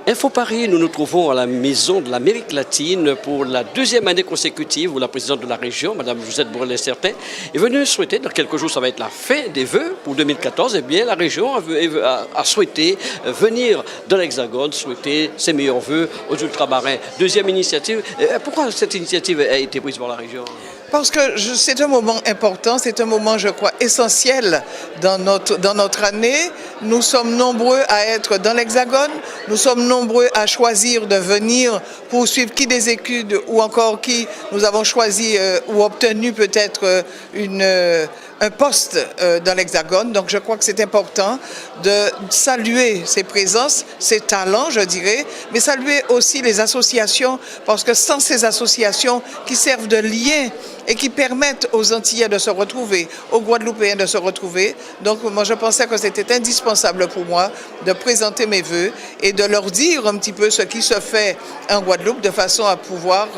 Info Paris, nous nous trouvons à la Maison de l'Amérique latine pour la deuxième année consécutive où la présidente de la région, Mme Josette Borrell-Incertain, est venue souhaiter, dans quelques jours, ça va être la fin des vœux pour 2014, eh bien la région a souhaité venir dans l'Hexagone, souhaiter ses meilleurs vœux aux ultramarins. Deuxième initiative. Pourquoi cette initiative a été prise par la région? Parce que c'est un moment important, c'est un moment, je crois, essentiel dans notre année. Nous sommes nombreux à être dans l'Hexagone, nous sommes nombreux à choisir de venir poursuivre qui des études ou encore qui nous avons choisi ou obtenu peut-être un poste dans l'Hexagone. Donc je crois que c'est important de saluer ces présences, ces talents, je dirais, mais saluer aussi les associations, parce que sans ces associations qui servent de lien et qui permettent aux Antillais de se retrouver, aux Guadeloupéens de se retrouver. Donc moi je pensais que c'était indispensable pour moi de présenter mes vœux et de leur dire un petit peu ce qui se fait en Guadeloupe de façon à pouvoir,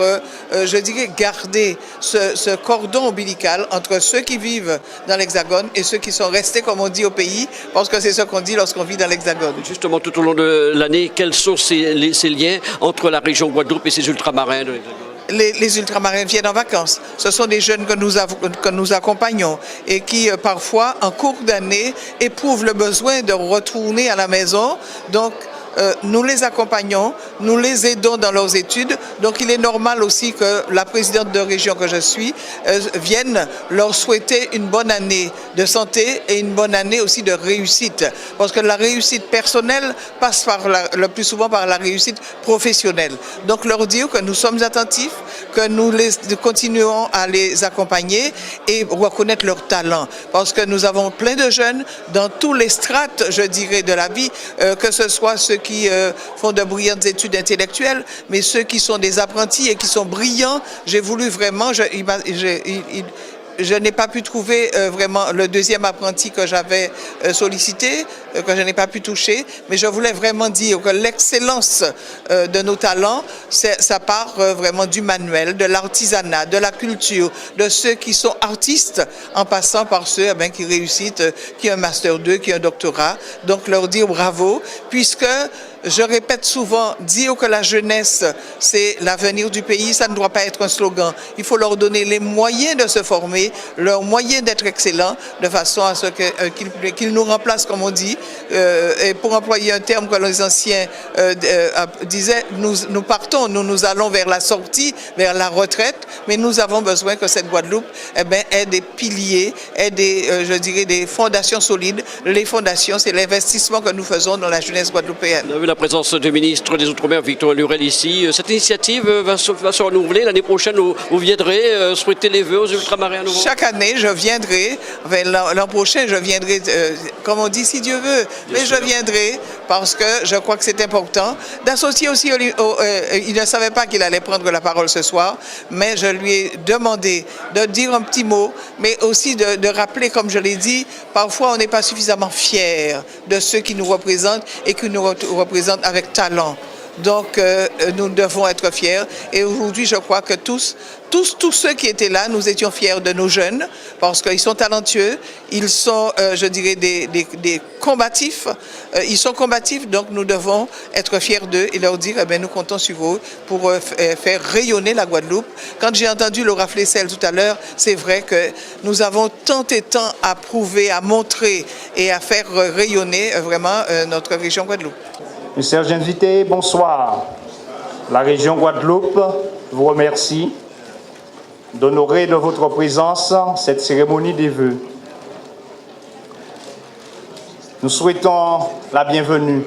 je dirais, garder ce cordon ombilical entre ceux qui vivent dans l'Hexagone et ceux qui sont restés, comme on dit, au pays, parce que c'est ce qu'on dit lorsqu'on vit dans l'Hexagone. Justement, tout au long de l'année, quels sont ces liens entre la région Guadeloupe et ses ultramarins de l'Hexagone? Les ultramarins viennent en vacances. Ce sont des jeunes que nous accompagnons et qui, parfois, en cours d'année, éprouvent le besoin de retourner à la maison. Donc, nous les accompagnons, nous les aidons dans leurs études. Donc, il est normal aussi que la présidente de région que je suis vienne leur souhaiter une bonne année de santé et une bonne année aussi de réussite. Parce que la réussite personnelle passe le plus souvent par la réussite professionnelle. Donc, leur dire que nous sommes attentifs, que nous continuons à les accompagner et reconnaître leurs talents. Parce que nous avons plein de jeunes dans tous les strates, je dirais, de la vie, que ce soit ceux qui font de brillantes études intellectuelles, mais ceux qui sont des apprentis et qui sont brillants. J'ai voulu vraiment, je n'ai pas pu trouver vraiment le deuxième apprenti que j'avais sollicité, que je n'ai pas pu toucher, mais je voulais vraiment dire que l'excellence de nos talents, ça part vraiment du manuel, de l'artisanat, de la culture, de ceux qui sont artistes, en passant par ceux qui réussissent, qui ont un Master 2, qui ont un doctorat. Donc leur dire bravo, puisque je répète souvent, dire que la jeunesse, c'est l'avenir du pays, ça ne doit pas être un slogan. Il faut leur donner les moyens de se former, leurs moyens d'être excellents, de façon à ce qu'ils nous remplacent, comme on dit. Et pour employer un terme que les anciens disaient, nous nous allons vers la sortie, vers la retraite, mais nous avons besoin que cette Guadeloupe ait des piliers, ait je dirais, des fondations solides. Les fondations, c'est l'investissement que nous faisons dans la jeunesse guadeloupéenne. On a vu la présence du ministre des Outre-mer, Victor Lurel, ici. Cette initiative va se renouveler. L'année prochaine, vous viendrez souhaiter les vœux aux ultramarins à nouveau? Chaque année, je viendrai. L'an prochain, je viendrai, comme on dit, si Dieu veut. Mais je viendrai parce que je crois que c'est important d'associer aussi. Il ne savait pas qu'il allait prendre la parole ce soir, mais je lui ai demandé de dire un petit mot, mais aussi de rappeler, comme je l'ai dit, parfois on n'est pas suffisamment fiers de ceux qui nous représentent et qui nous représentent avec talent. Donc, nous devons être fiers. Et aujourd'hui, je crois que tous ceux qui étaient là, nous étions fiers de nos jeunes parce qu'ils sont talentueux, ils sont, je dirais, des combatifs. Ils sont combatifs, donc nous devons être fiers d'eux et leur dire, nous comptons sur vous pour faire rayonner la Guadeloupe. Quand j'ai entendu Laura Flessel tout à l'heure, c'est vrai que nous avons tant et tant à prouver, à montrer et à faire rayonner vraiment notre région Guadeloupe. Mes chers invités, bonsoir. La région Guadeloupe vous remercie d'honorer de votre présence cette cérémonie des vœux. Nous souhaitons la bienvenue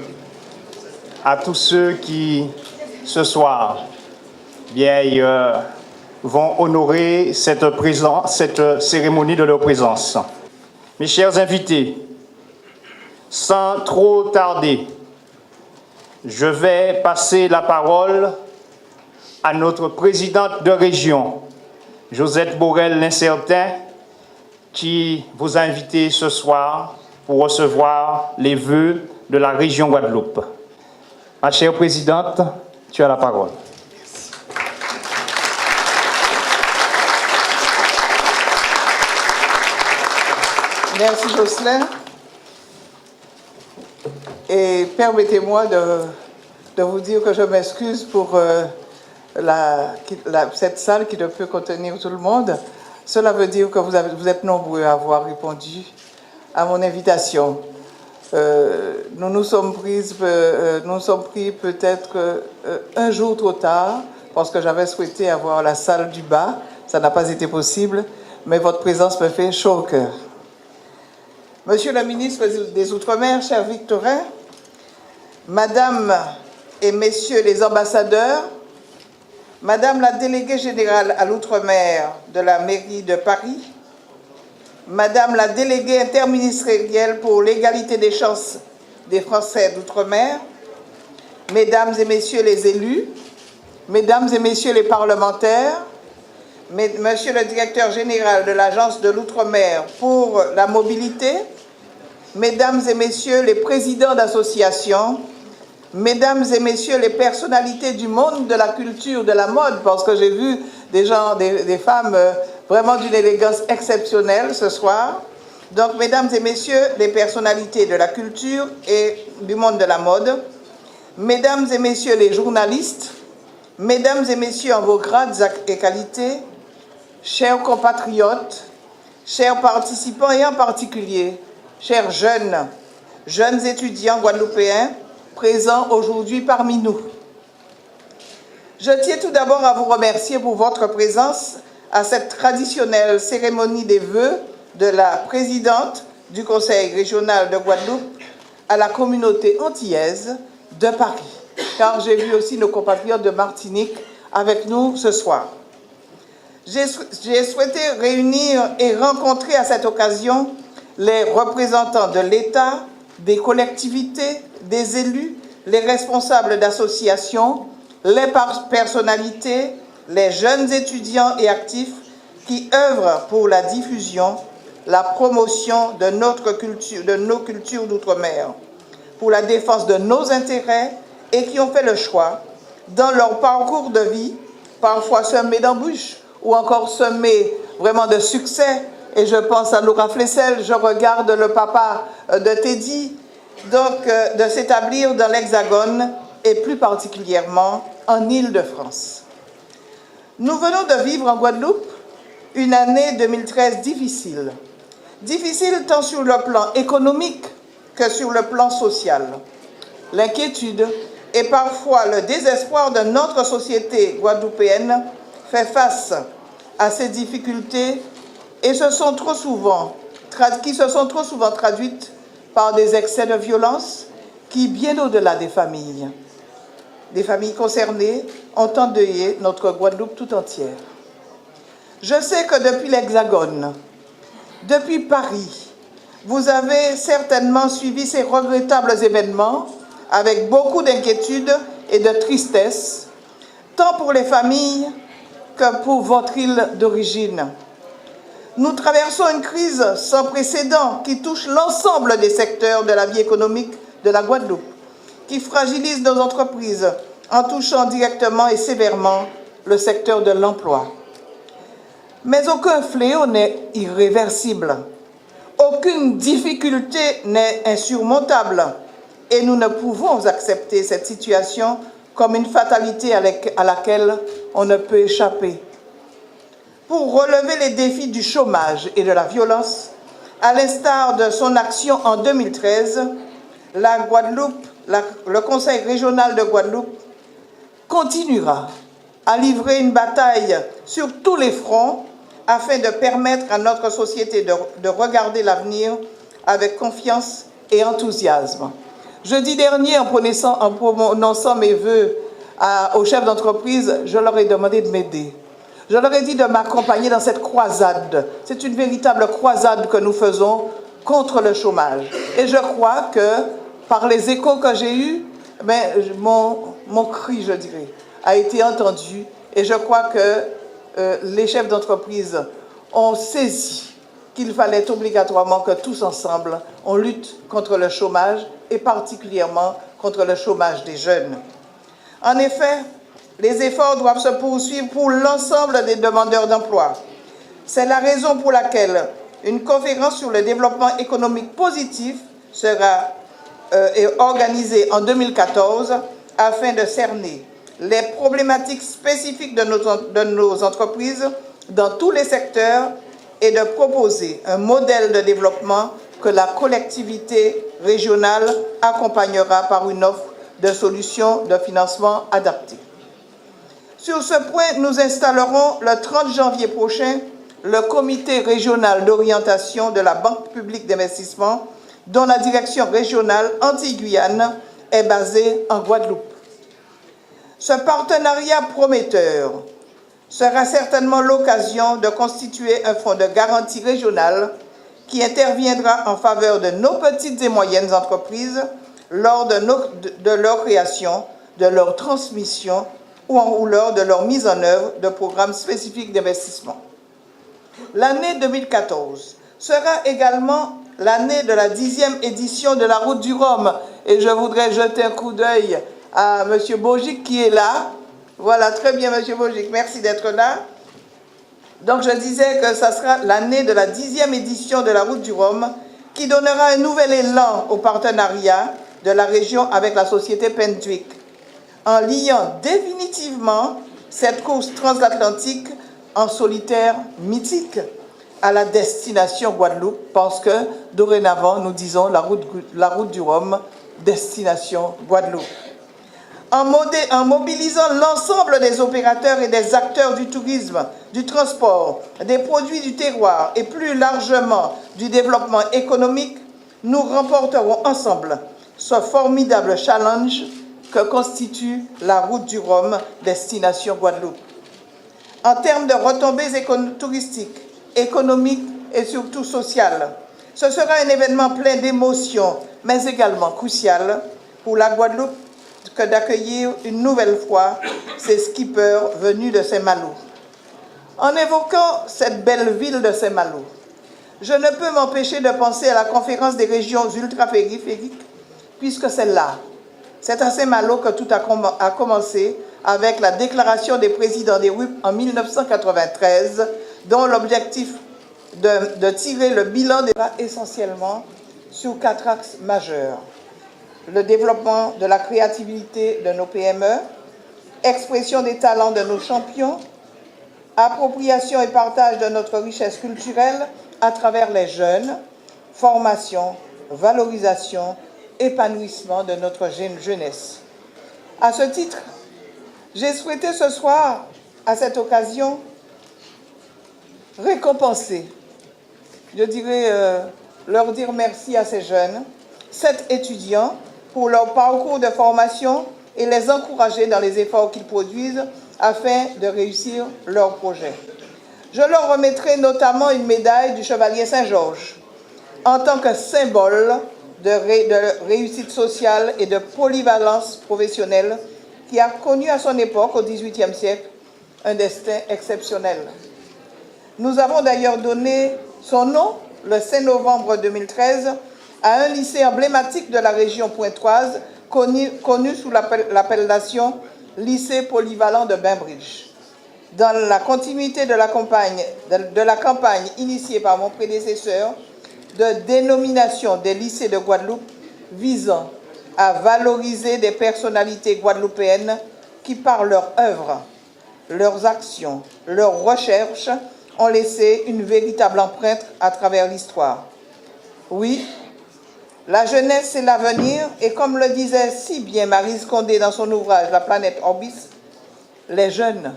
à tous ceux qui, ce soir, vont honorer cette cérémonie de leur présence. Mes chers invités, sans trop tarder, je vais passer la parole à notre présidente de région, Josette Borrell-Incertain, qui vous a invité ce soir pour recevoir les vœux de la région Guadeloupe. Ma chère présidente, tu as la parole. Merci Jocelyn. Et permettez-moi de vous dire que je m'excuse pour cette salle qui ne peut contenir tout le monde. Cela veut dire que vous êtes nombreux à avoir répondu à mon invitation. Nous nous sommes pris peut-être un jour trop tard, parce que j'avais souhaité avoir la salle du bas. Ça n'a pas été possible, mais votre présence me fait chaud au cœur. Monsieur le ministre des Outre-mer, cher Victorin, Madame et Messieurs les ambassadeurs, Madame la déléguée générale à l'Outre-mer de la mairie de Paris, Madame la déléguée interministérielle pour l'égalité des chances des Français d'Outre-mer, Mesdames et Messieurs les élus, Mesdames et Messieurs les parlementaires, Monsieur le directeur général de l'Agence de l'Outre-mer pour la mobilité, Mesdames et Messieurs les présidents d'associations, Mesdames et Messieurs les personnalités du monde de la culture, de la mode, parce que j'ai vu des gens, des femmes vraiment d'une élégance exceptionnelle ce soir. Donc, Mesdames et Messieurs les personnalités de la culture et du monde de la mode, Mesdames et Messieurs les journalistes, Mesdames et Messieurs en vos grades et qualités, chers compatriotes, chers participants et en particulier, chers jeunes étudiants guadeloupéens présents aujourd'hui parmi nous. Je tiens tout d'abord à vous remercier pour votre présence à cette traditionnelle cérémonie des vœux de la présidente du Conseil régional de Guadeloupe à la communauté antillaise de Paris, car j'ai vu aussi nos compatriotes de Martinique avec nous ce soir. J'ai souhaité réunir et rencontrer à cette occasion les représentants de l'État, des collectivités, des élus, les responsables d'associations, les personnalités, les jeunes étudiants et actifs qui œuvrent pour la diffusion, la promotion de notre culture, de nos cultures d'outre-mer, pour la défense de nos intérêts et qui ont fait le choix, dans leur parcours de vie, parfois semés d'embûches ou encore semés vraiment de succès. Et je pense à Laura Flessel, je regarde le papa de Teddy, donc de s'établir dans l'Hexagone et plus particulièrement en Île-de-France. Nous venons de vivre en Guadeloupe une année 2013 difficile. Difficile tant sur le plan économique que sur le plan social. L'inquiétude et parfois le désespoir de notre société guadeloupéenne fait face à ces difficultés et qui se sont trop souvent traduites par des excès de violence qui, bien au-delà des familles concernées, ont endeuillé notre Guadeloupe tout entière. Je sais que depuis l'Hexagone, depuis Paris, vous avez certainement suivi ces regrettables événements avec beaucoup d'inquiétude et de tristesse, tant pour les familles que pour votre île d'origine. Nous traversons une crise sans précédent qui touche l'ensemble des secteurs de la vie économique de la Guadeloupe, qui fragilise nos entreprises en touchant directement et sévèrement le secteur de l'emploi. Mais aucun fléau n'est irréversible, aucune difficulté n'est insurmontable et nous ne pouvons accepter cette situation comme une fatalité à laquelle on ne peut échapper. Pour relever les défis du chômage et de la violence, à l'instar de son action en 2013, le Conseil régional de Guadeloupe continuera à livrer une bataille sur tous les fronts afin de permettre à notre société de regarder l'avenir avec confiance et enthousiasme. Jeudi dernier, en prononçant mes vœux aux chefs d'entreprise, je leur ai demandé de m'aider. Je leur ai dit de m'accompagner dans cette croisade. C'est une véritable croisade que nous faisons contre le chômage. Et je crois que, par les échos que j'ai eus, mon cri, je dirais, a été entendu. Et je crois que les chefs d'entreprise ont saisi qu'il fallait obligatoirement que tous ensemble, on lutte contre le chômage et particulièrement contre le chômage des jeunes. En effet, les efforts doivent se poursuivre pour l'ensemble des demandeurs d'emploi. C'est la raison pour laquelle une conférence sur le développement économique positif sera organisée en 2014 afin de cerner les problématiques spécifiques de nos entreprises dans tous les secteurs et de proposer un modèle de développement que la collectivité régionale accompagnera par une offre de solutions de financement adaptées. Sur ce point, nous installerons le 30 janvier prochain le comité régional d'orientation de la Banque publique d'investissement dont la direction régionale Antilles-Guyane est basée en Guadeloupe. Ce partenariat prometteur sera certainement l'occasion de constituer un fonds de garantie régional qui interviendra en faveur de nos petites et moyennes entreprises lors de leur création, de leur transmission ou lors de leur mise en œuvre de programmes spécifiques d'investissement. L'année 2014 sera également l'année de la 10e édition de la Route du Rhum. Et je voudrais jeter un coup d'œil à M. Bogic qui est là. Voilà, très bien M. Bogic, merci d'être là. Donc je disais que ça sera l'année de la 10e édition de la Route du Rhum qui donnera un nouvel élan au partenariat de la région avec la société Pendwick, en liant définitivement cette course transatlantique en solitaire mythique à la destination Guadeloupe, parce que dorénavant nous disons la route du Rhum, destination Guadeloupe. En mobilisant l'ensemble des opérateurs et des acteurs du tourisme, du transport, des produits du terroir et plus largement du développement économique, nous remporterons ensemble ce formidable challenge que constitue la Route du Rhum, destination Guadeloupe. En termes de retombées touristiques, économiques et surtout sociales, ce sera un événement plein d'émotions, mais également crucial pour la Guadeloupe que d'accueillir une nouvelle fois ces skippers venus de Saint-Malo. En évoquant cette belle ville de Saint-Malo, je ne peux m'empêcher de penser à la conférence des régions ultra-périphériques, puisque c'est là, c'est à Saint-Malo que tout a commencé avec la déclaration des présidents des RUP en 1993, dont l'objectif de tirer le bilan débat essentiellement sur 4 axes majeurs. Le développement de la créativité de nos PME, expression des talents de nos champions, appropriation et partage de notre richesse culturelle à travers les jeunes, formation, valorisation, épanouissement de notre jeunesse. À ce titre, j'ai souhaité ce soir, à cette occasion, récompenser, je dirais, leur dire merci à ces jeunes, 7 étudiants, pour leur parcours de formation et les encourager dans les efforts qu'ils produisent afin de réussir leur projet. Je leur remettrai notamment une médaille du Chevalier Saint-Georges en tant que symbole de réussite sociale et de polyvalence professionnelle qui a connu à son époque, au XVIIIe siècle, un destin exceptionnel. Nous avons d'ailleurs donné son nom, le 5 novembre 2013, à un lycée emblématique de la région pointoise, connu sous l'appellation Lycée polyvalent de Bainbridge. Dans la continuité de la campagne initiée par mon prédécesseur de dénomination des lycées de Guadeloupe visant à valoriser des personnalités guadeloupéennes qui, par leur œuvre, leurs actions, leurs recherches, ont laissé une véritable empreinte à travers l'histoire. Oui, la jeunesse, c'est l'avenir, et comme le disait si bien Maryse Condé dans son ouvrage « La planète Orbis », les jeunes,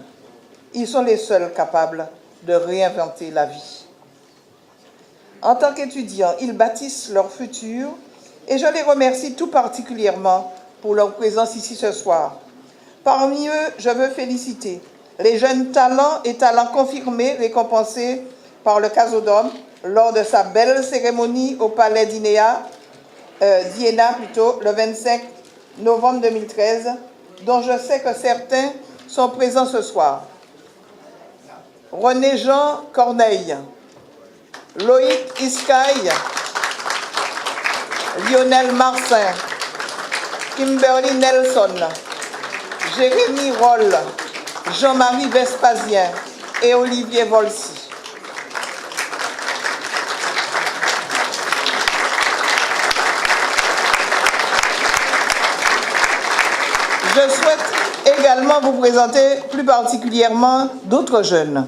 ils sont les seuls capables de réinventer la vie. En tant qu'étudiants, ils bâtissent leur futur, et je les remercie tout particulièrement pour leur présence ici ce soir. Parmi eux, je veux féliciter les jeunes talents et talents confirmés récompensés par le Casodome lors de sa belle cérémonie au Palais d'Iéna, le 25 novembre 2013, dont je sais que certains sont présents ce soir. René-Jean Corneille, Loïc Iskaï, Lionel Marcin, Kimberly Nelson, Jérémy Roll, Jean-Marie Vespasien et Olivier Volsi. Je souhaite également vous présenter plus particulièrement d'autres jeunes,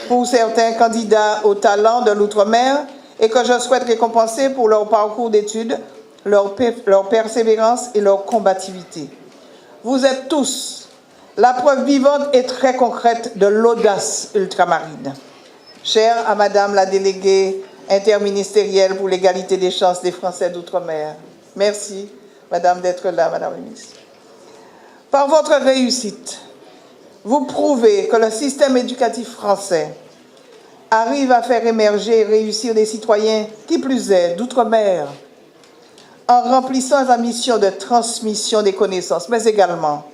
pour certains candidats au talent de l'outre-mer et que je souhaite récompenser pour leur parcours d'études, leur persévérance et leur combativité. Vous êtes tous la preuve vivante et très concrète de l'audace ultramarine. Chère à Madame la déléguée interministérielle pour l'égalité des chances des Français d'outre-mer, merci, Madame, d'être là, Madame la ministre. Par votre réussite, vous prouvez que le système éducatif français arrive à faire émerger et réussir des citoyens, qui plus est, d'outre-mer, en remplissant sa mission de transmission des connaissances, mais également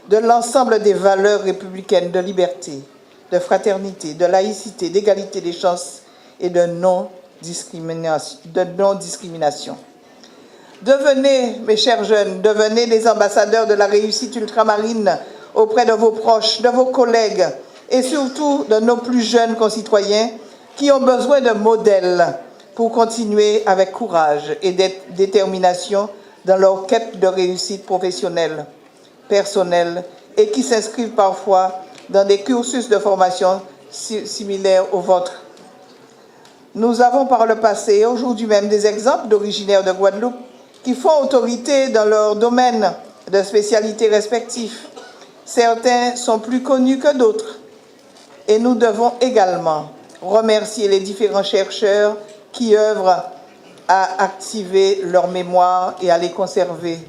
de l'ensemble des valeurs républicaines de liberté, de fraternité, de laïcité, d'égalité des chances et de non-discrimination. Devenez, mes chers jeunes, devenez des ambassadeurs de la réussite ultramarine auprès de vos proches, de vos collègues et surtout de nos plus jeunes concitoyens qui ont besoin de modèles pour continuer avec courage et détermination dans leur quête de réussite professionnelle, personnelle et qui s'inscrivent parfois dans des cursus de formation similaires aux vôtres. Nous avons par le passé et aujourd'hui même des exemples d'originaires de Guadeloupe qui font autorité dans leur domaine de spécialité respectifs. Certains sont plus connus que d'autres. Et nous devons également remercier les différents chercheurs qui œuvrent à activer leur mémoire et à les conserver.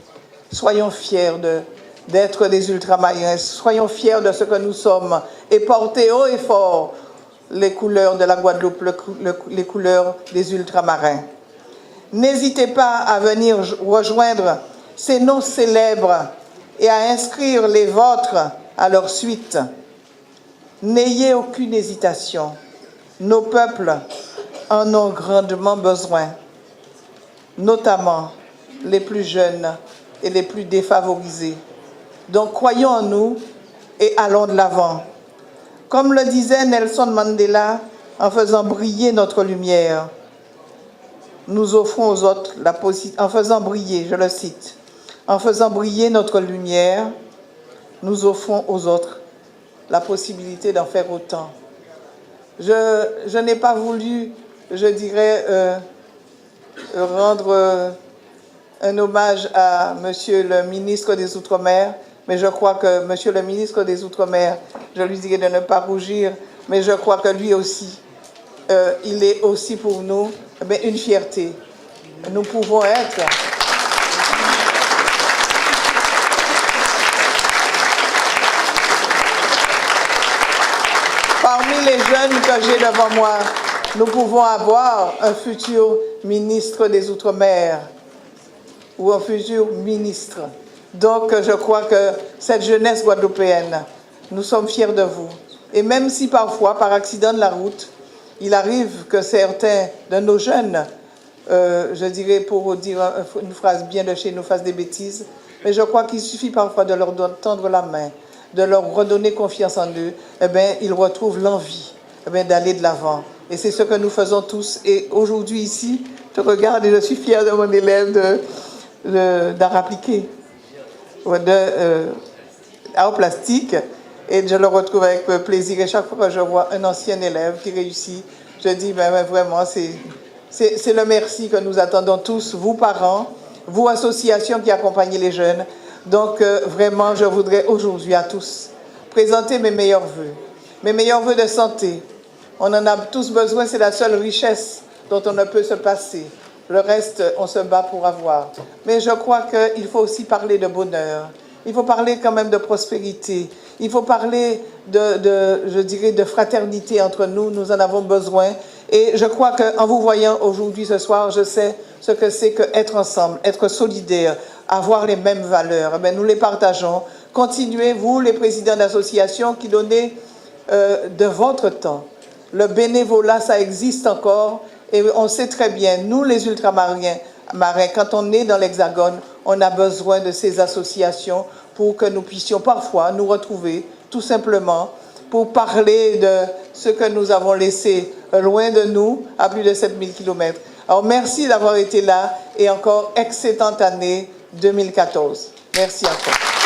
Soyons fiers d'être des ultramarins, soyons fiers de ce que nous sommes et porter haut et fort les couleurs de la Guadeloupe, les couleurs des ultramarins. N'hésitez pas à venir rejoindre ces noms célèbres et à inscrire les vôtres à leur suite. N'ayez aucune hésitation. Nos peuples en ont grandement besoin, notamment les plus jeunes et les plus défavorisés. Donc croyons en nous et allons de l'avant. Comme le disait Nelson Mandela, en faisant briller notre lumière, nous offrons aux autres la possibilité, en faisant briller, je le cite, en faisant briller notre lumière, nous offrons aux autres la possibilité d'en faire autant. Je n'ai pas voulu, je dirais, rendre un hommage à Monsieur le ministre des Outre-mer, mais je crois que Monsieur le ministre des Outre-mer, je lui dirais de ne pas rougir, mais je crois que lui aussi, il est aussi pour nous une fierté. Nous pouvons être parmi les jeunes que j'ai devant moi, nous pouvons avoir un futur ministre des Outre-mer ou un futur ministre. Donc, je crois que cette jeunesse guadeloupéenne, nous sommes fiers de vous. Et même si parfois, par accident de la route, il arrive que certains de nos jeunes, je dirais pour dire une phrase bien de chez nous, fassent des bêtises, mais je crois qu'il suffit parfois de leur tendre la main, de leur redonner confiance en eux, ils retrouvent l'envie d'aller de l'avant. Et c'est ce que nous faisons tous. Et aujourd'hui ici, je regarde et je suis fière de mon élève d'art appliqué, d'art plastique, et je le retrouve avec plaisir. Et chaque fois que je vois un ancien élève qui réussit, je dis vraiment, c'est le merci que nous attendons tous, vous parents, vous associations qui accompagnez les jeunes. Donc vraiment, je voudrais aujourd'hui à tous présenter mes meilleurs vœux de santé. On en a tous besoin, c'est la seule richesse dont on ne peut se passer. Le reste, on se bat pour avoir. Mais je crois qu'il faut aussi parler de bonheur. Il faut parler quand même de prospérité. Il faut parler je dirais, de fraternité entre nous. Nous en avons besoin. Et je crois qu'en vous voyant aujourd'hui, ce soir, je sais ce que c'est qu'être ensemble, être solidaire, avoir les mêmes valeurs. Nous les partageons. Continuez, vous, les présidents d'associations, qui donnez de votre temps. Le bénévolat, ça existe encore. Et on sait très bien, nous, les ultramarins, quand on est dans l'Hexagone, on a besoin de ces associations pour que nous puissions parfois nous retrouver, tout simplement, pour parler de ce que nous avons laissé loin de nous, à plus de 7000 km. Alors, merci d'avoir été là et encore excellente année 2014. Merci encore.